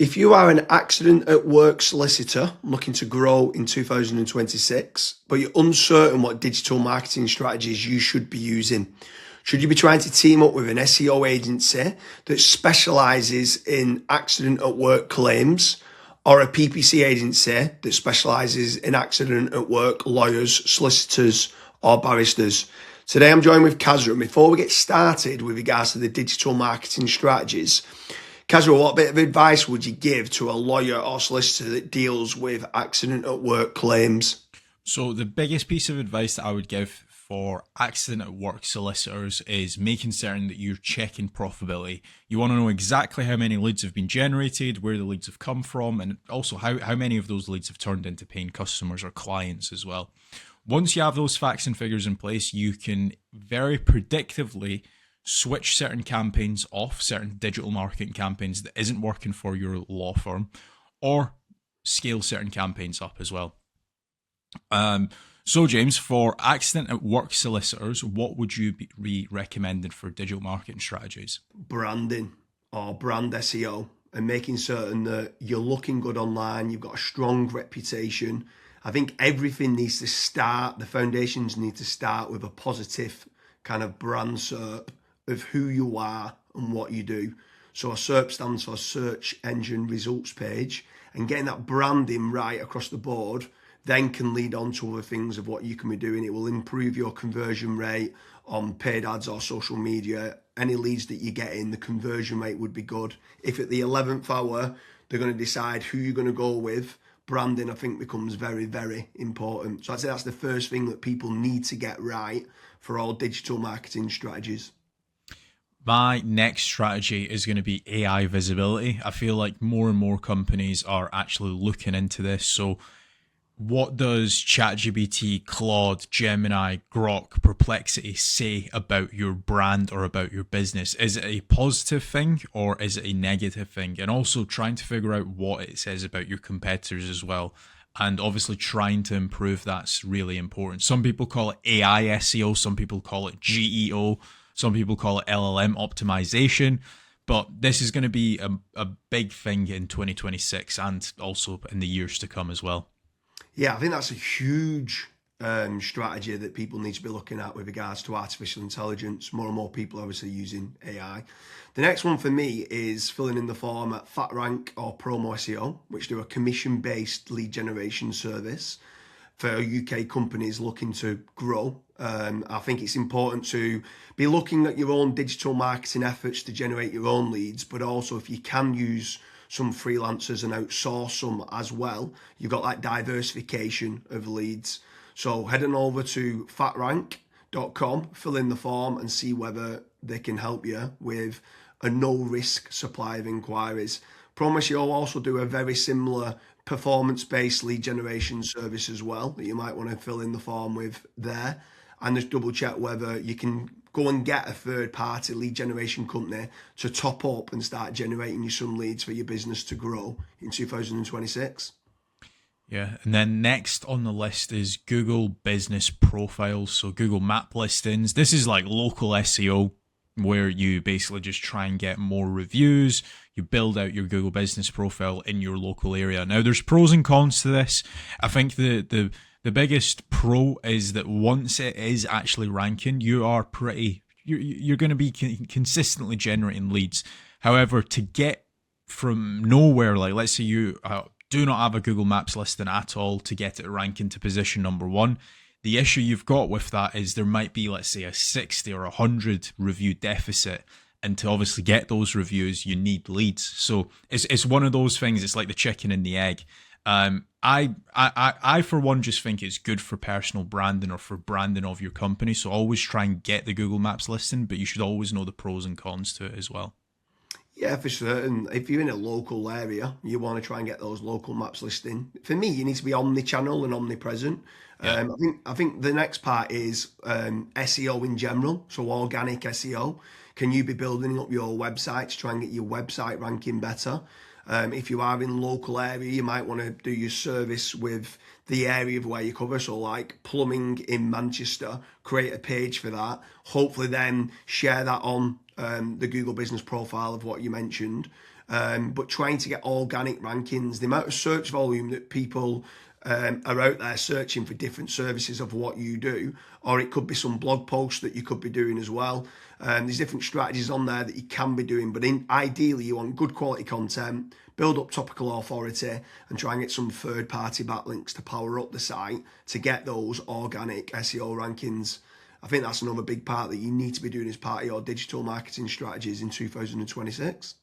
If you are an accident at work solicitor looking to grow in 2026, but you're uncertain what digital marketing strategies you should be using, should you be trying to team up with an SEO agency that specializes in accident at work claims or a PPC agency that specializes in accident at work lawyers, solicitors, or barristers? Today I'm joined with Kasra, and before we get started with regards to the digital marketing strategies, Kasra, what bit of advice would you give to a lawyer or solicitor that deals with accident at work claims? So the biggest piece of advice that I would give for accident at work solicitors is making certain that you're checking profitability. You want to know exactly how many leads have been generated, where the leads have come from, and also how many of those leads have turned into paying customers or clients as well. Once you have those facts and figures in place, you can very predictively switch certain campaigns off, certain digital marketing campaigns that isn't working for your law firm, or scale certain campaigns up as well. So James, for accident at work solicitors, what would you be recommending for digital marketing strategies? Branding or brand SEO, and making certain that you're looking good online, you've got a strong reputation. I think everything needs to start, the foundations need to start with a positive kind of brand SERP of who you are and what you do. So a SERP stands for search engine results page, and getting that branding right across the board then can lead on to other things of what you can be doing. It will improve your conversion rate on paid ads or social media. Any leads that you get in, the conversion rate would be good. If at the 11th hour they're going to decide who you're going to go with, branding I think becomes very, very important. So I'd say that's the first thing that people need to get right for all digital marketing strategies. My next strategy is going to be AI visibility. I feel like more and more companies are actually looking into this. So what does ChatGPT, Claude, Gemini, Grok, Perplexity say about your brand or about your business? Is it a positive thing or is it a negative thing? And also trying to figure out what it says about your competitors as well. And obviously trying to improve that's really important. Some people call it AI SEO, some people call it GEO, some people call it LLM optimization. But this is going to be a big thing in 2026 and also in the years to come as well. Yeah, I think that's a huge strategy that people need to be looking at with regards to artificial intelligence. More and more people are obviously using AI. The next one for me is filling in the form at FatRank or Promo SEO, which do a commission-based lead generation service for UK companies looking to grow. I think it's important to be looking at your own digital marketing efforts to generate your own leads, but also if you can use some freelancers and outsource some as well, you've got that diversification of leads. So head on over to fatrank.com, fill in the form and see whether they can help you with a no risk supply of inquiries. Promise you'll also do a very similar performance-based lead generation service as well that you might want to fill in the form with there, and just double check whether you can go and get a third-party lead generation company to top up and start generating you some leads for your business to grow in 2026. Yeah, and then next on the list is Google Business Profiles, so Google Map listings. This is like local SEO where you basically just try and get more reviews. You build out your Google Business Profile in your local area. Now, there's pros and cons to this. I think the biggest pro is that once it is actually ranking, you're going to be consistently generating leads. However, to get from nowhere, like let's say you do not have a Google Maps listing at all, to get it ranking to position number one, the issue you've got with that is there might be, let's say, a 60 or 100 review deficit. And to obviously get those reviews, you need leads. So it's one of those things. It's like the chicken and the egg. I for one just think it's good for personal branding or for branding of your company. So always try and get the Google Maps listing, but you should always know the pros and cons to it as well. Yeah, for certain. If you're in a local area, you want to try and get those local maps listing. For me, you need to be omni-channel and omnipresent. Yeah. I think the next part is SEO in general, so organic SEO. Can you be building up your website to try and get your website ranking better? If you are in local area, you might want to do your service with the area of where you cover. So like plumbing in Manchester, create a page for that. Hopefully then share that on the Google business profile of what you mentioned. but trying to get organic rankings, the amount of search volume that people are out there searching for different services of what you do, or it could be some blog posts that you could be doing as well. There's different strategies on there that you can be doing, but ideally you want good quality content, build up topical authority, and try and get some third-party backlinks to power up the site to get those organic SEO rankings. I think that's another big part that you need to be doing as part of your digital marketing strategies in 2026.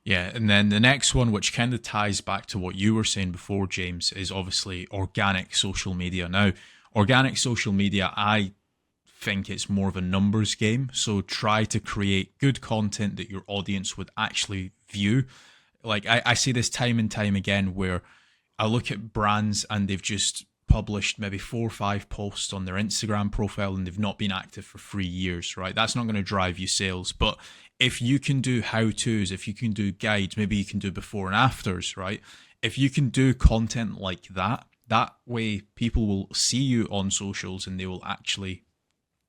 Yeah, and then the next one, which kind of ties back to what you were saying before, James, is obviously organic social media. Now, organic social media, I think it's more of a numbers game. So try to create good content that your audience would actually view. Like I see this time and time again where I look at brands and they've just published maybe 4 or 5 posts on their Instagram profile and they've not been active for 3 years, right? That's not going to drive you sales. But if you can do how-tos, if you can do guides, maybe you can do before and afters, right? If you can do content like that, that way people will see you on socials and they will actually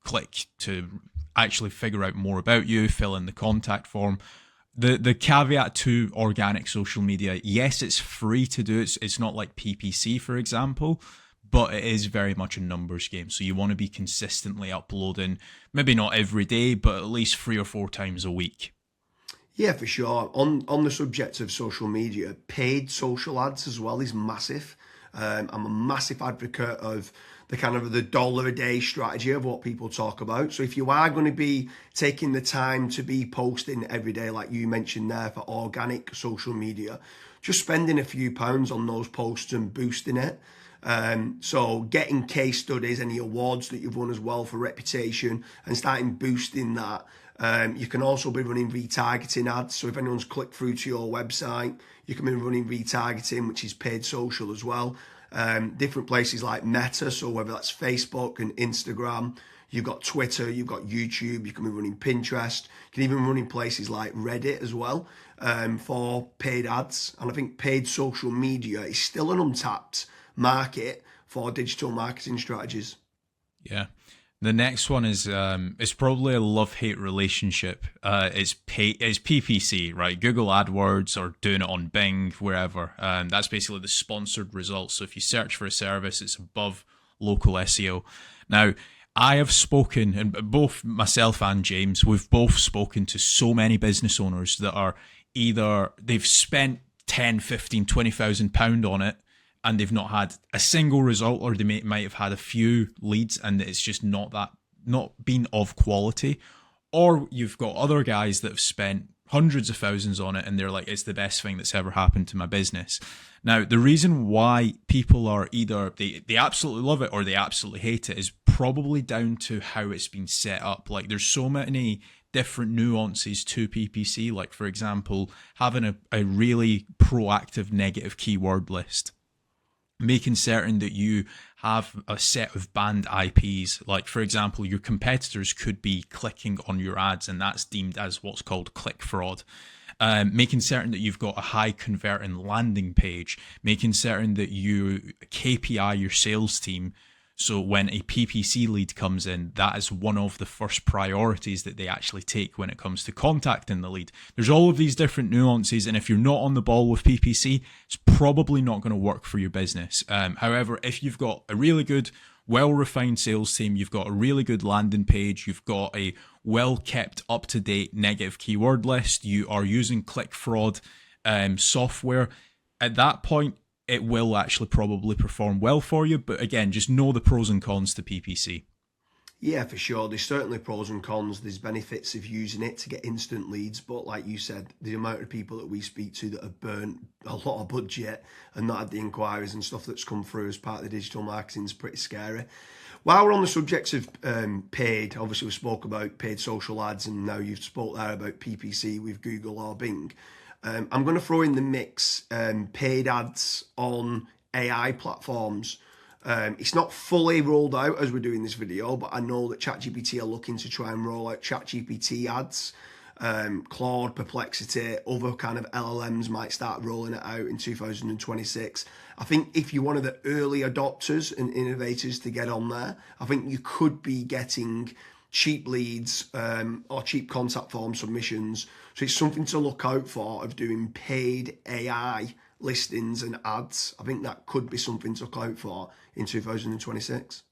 click to actually figure out more about you, fill in the contact form. The caveat to organic social media, yes, it's free to do. It's not like PPC, for example, but it is very much a numbers game. So you want to be consistently uploading, maybe not every day, but at least 3 or 4 times a week. Yeah, for sure. On the subject of social media, paid social ads as well is massive. I'm a massive advocate of the kind of the dollar a day strategy of what people talk about. So if you are going to be taking the time to be posting every day, like you mentioned there, for organic social media, just spending a few pounds on those posts and boosting it. So getting case studies, any awards that you've won as well for reputation, and starting boosting that. You can also be running retargeting ads. So if anyone's clicked through to your website, you can be running retargeting, which is paid social as well. Different places like Meta, so whether that's Facebook and Instagram, you've got Twitter, you've got YouTube, you can be running Pinterest, you can even run in places like Reddit as well for paid ads. And I think paid social media is still an untapped market for digital marketing strategies. Yeah. The next one is it's probably a love-hate relationship. It's PPC, right? Google AdWords or doing it on Bing, wherever. That's basically the sponsored results. So if you search for a service, it's above local SEO. Now, I have spoken, and both myself and James, we've both spoken to so many business owners that are either they've spent 10, 15, 20,000 pound on it, and they've not had a single result, or they might have had a few leads and it's just not been of quality. Or you've got other guys that have spent hundreds of thousands on it and they're like, it's the best thing that's ever happened to my business. Now, the reason why people are either they absolutely love it or they absolutely hate it is probably down to how it's been set up. Like there's so many different nuances to PPC. Like for example, having a really proactive negative keyword list, making certain that you have a set of banned IPs. Like, for example, your competitors could be clicking on your ads, and that's deemed as what's called click fraud. Making certain that you've got a high converting landing page, making certain that you KPI your sales team. So when a PPC lead comes in, that is one of the first priorities that they actually take when it comes to contacting the lead. There's all of these different nuances, and if you're not on the ball with PPC, it's probably not going to work for your business. However, if you've got a really good, well-refined sales team, you've got a really good landing page, you've got a well-kept, up-to-date negative keyword list, you are using click fraud software, at that point, it will actually probably perform well for you. But again, just know the pros and cons to PPC. Yeah, for sure. There's certainly pros and cons. There's benefits of using it to get instant leads. But like you said, the amount of people that we speak to that have burnt a lot of budget and not had the inquiries and stuff that's come through as part of the digital marketing is pretty scary. While we're on the subject of paid, obviously we spoke about paid social ads, and now you've spoke there about PPC with Google or Bing. I'm going to throw in the mix paid ads on AI platforms. It's not fully rolled out as we're doing this video, but I know that ChatGPT are looking to try and roll out ChatGPT ads. Claude, Perplexity, other kind of LLMs might start rolling it out in 2026. I think if you're one of the early adopters and innovators to get on there, I think you could be getting cheap leads or cheap contact form submissions. So it's something to look out for of doing paid AI listings and ads. I think that could be something to look out for in 2026.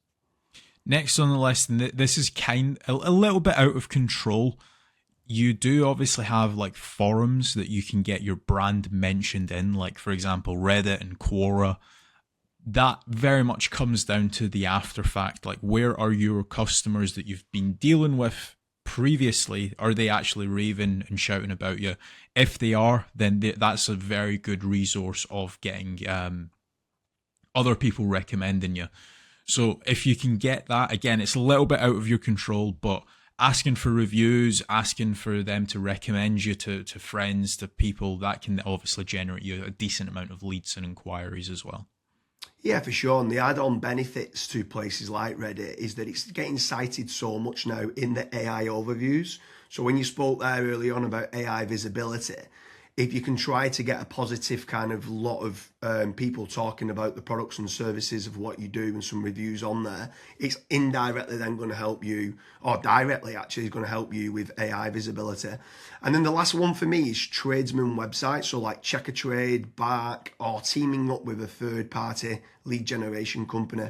Next on the list, and this is a little bit out of control. You do obviously have like forums that you can get your brand mentioned in, like for example Reddit and Quora. That very much comes down to the after fact, like where are your customers that you've been dealing with previously, are they actually raving and shouting about you? If they are, then that's a very good resource of getting other people recommending you. So if you can get that, again, it's a little bit out of your control, but asking for reviews, asking for them to recommend you to friends, to people, that can obviously generate you a decent amount of leads and inquiries as well. Yeah, for sure. And the add-on benefits to places like Reddit is that it's getting cited so much now in the AI overviews. So when you spoke there early on about AI visibility, if you can try to get a positive kind of lot of people talking about the products and services of what you do and some reviews on there, it's indirectly then going to help you, or directly actually is going to help you with AI visibility. And then the last one for me is tradesman websites, so like Check a Trade, Bark, or teaming up with a third party lead generation company.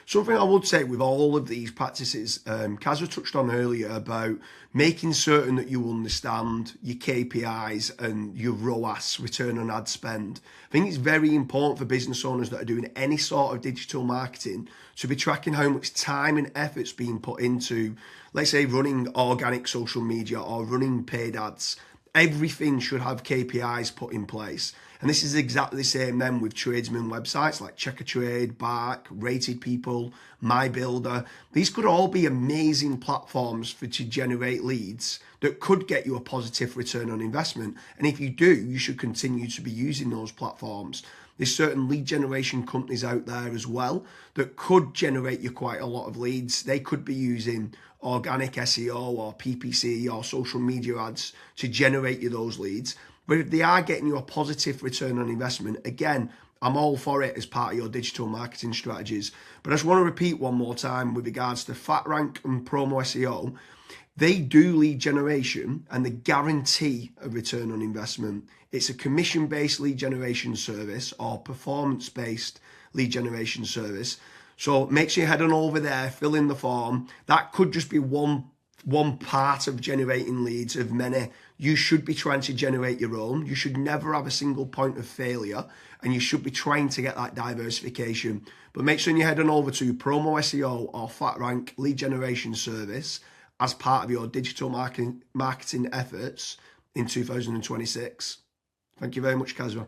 Something I would say with all of these practices, Kasra touched on earlier about making certain that you understand your KPIs and your ROAS, return on ad spend. I think it's very important for business owners that are doing any sort of digital marketing to be tracking how much time and effort's being put into, let's say, running organic social media or running paid ads. Everything should have KPIs put in place. And this is exactly the same then with tradesman websites like Check a Trade, Bark, Rated People, My Builder. These could all be amazing platforms to generate leads that could get you a positive return on investment. And if you do, you should continue to be using those platforms. There's certain lead generation companies out there as well that could generate you quite a lot of leads. They could be using organic SEO or PPC or social media ads to generate you those leads. But if they are getting you a positive return on investment, again, I'm all for it as part of your digital marketing strategies. But I just want to repeat one more time with regards to FatRank and Promo SEO. They do lead generation and they guarantee a return on investment. It's a commission-based lead generation service or performance-based lead generation service. So make sure you head on over there, fill in the form. That could just be one part of generating leads of many. You should be trying to generate your own. You should never have a single point of failure, and you should be trying to get that diversification. But make sure you head on over to Promo SEO or FatRank lead generation service as part of your digital marketing efforts in 2026. Thank you very much, Kasra.